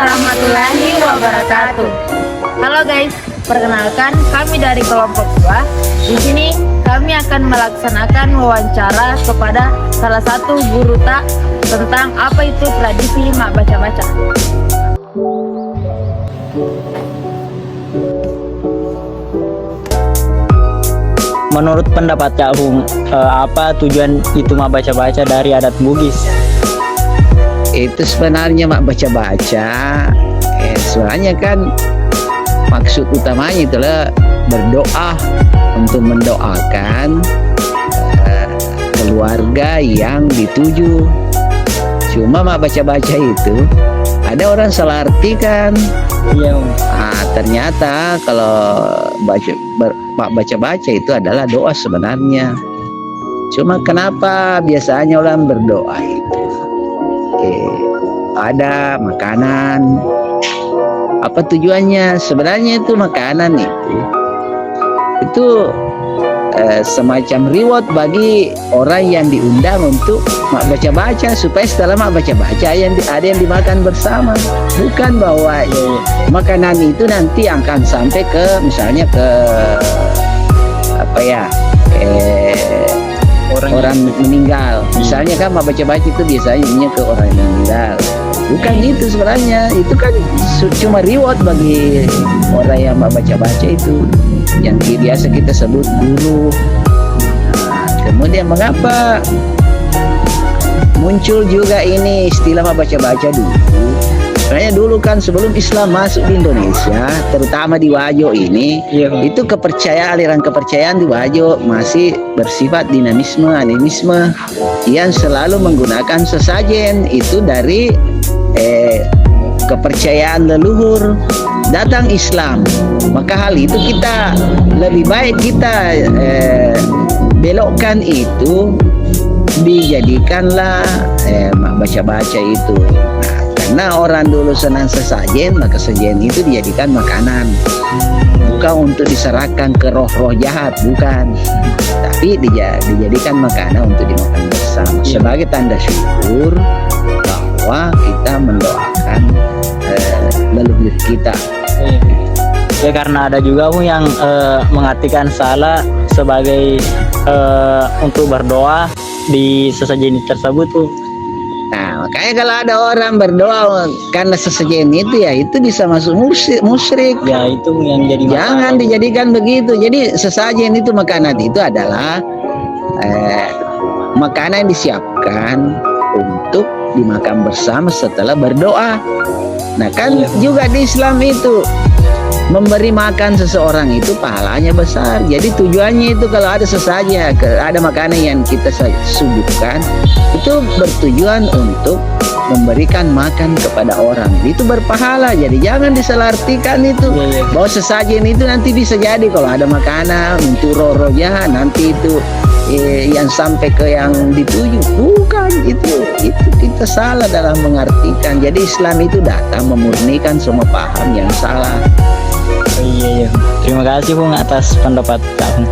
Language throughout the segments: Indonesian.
warahmatullahi wabarakatuh. Halo guys, perkenalkan kami dari kelompok 2. Di sini kami akan melaksanakan wawancara kepada salah satu guru tak tentang apa itu tradisi mak baca-baca. Menurut pendapat Cak Hung, apa tujuan itu mak baca-baca dari adat Bugis? Itu sebenarnya mak baca-baca sebenarnya kan maksud utamanya itulah berdoa untuk mendoakan keluarga yang dituju. Cuma mak baca-baca itu ada orang salah artikan. Iya. Ternyata kalau mak baca-baca itu adalah doa sebenarnya. Cuma kenapa biasanya orang berdoa itu ada makanan? Apa tujuannya? Sebenarnya itu makanan itu semacam reward bagi orang yang diundang untuk mak baca-baca, supaya setelah mak baca-baca ada yang dimakan bersama. Bukan bahwa makanan itu nanti akan sampai ke misalnya ke orang meninggal. Misalnya kan mak baca-baca itu biasanya ke orang yang meninggal. Bukan itu sebenarnya, itu kan cuma reward bagi orang yang baca-baca itu, yang biasa kita sebut guru. Kemudian mengapa muncul juga ini istilah baca-baca dulu? Sebenarnya dulu kan sebelum Islam masuk di Indonesia, terutama di Wajo ini, itu aliran kepercayaan di Wajo masih bersifat animisme yang selalu menggunakan sesajen itu dari kepercayaan leluhur. Datang Islam, maka hal itu kita lebih baik kita belokkan itu, dijadikanlah baca-baca itu. Karena orang dulu senang sesajen, maka sesajen itu dijadikan makanan, bukan untuk diserahkan ke roh-roh jahat, bukan, tapi dijadikan makanan untuk dimakan bersama sebagai tanda syukur bahwa kita mendoakan leluhur kita. Ya, karena ada juga yang mengartikan salah sebagai untuk berdoa di sesajen tersebut tuh. Nah, makanya kalau ada orang berdoa karena sesajen itu, ya itu bisa masuk musyrik. Ya, itu yang jadi jangan dijadikan begitu. Jadi sesajen itu, makanan itu adalah makanan yang disiapkan untuk dimakan bersama setelah berdoa. Nah kan juga di Islam itu memberi makan seseorang itu pahalanya besar. Jadi tujuannya itu kalau ada sesajen, ada makanan yang kita suguhkan, itu bertujuan untuk memberikan makan kepada orang, itu berpahala. Jadi jangan disalahartikan itu bahwa sesajen itu nanti bisa jadi kalau ada makanan untuk roh-roh jahat, nanti itu yang sampai ke yang dituju. Bukan, itu kita salah dalam mengartikan. Jadi Islam itu datang memurnikan semua paham yang salah. Iya. Terima kasih Bung atas pendapat kamu.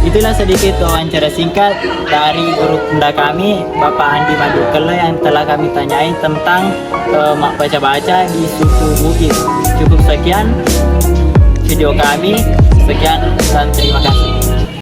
Itulah sedikit wawancara singkat dari guru bunda kami, Bapak Andi Madukela, yang telah kami tanyai tentang mak baca-baca di suku Bugis. Cukup sekian video kami. Sekian dan terima kasih.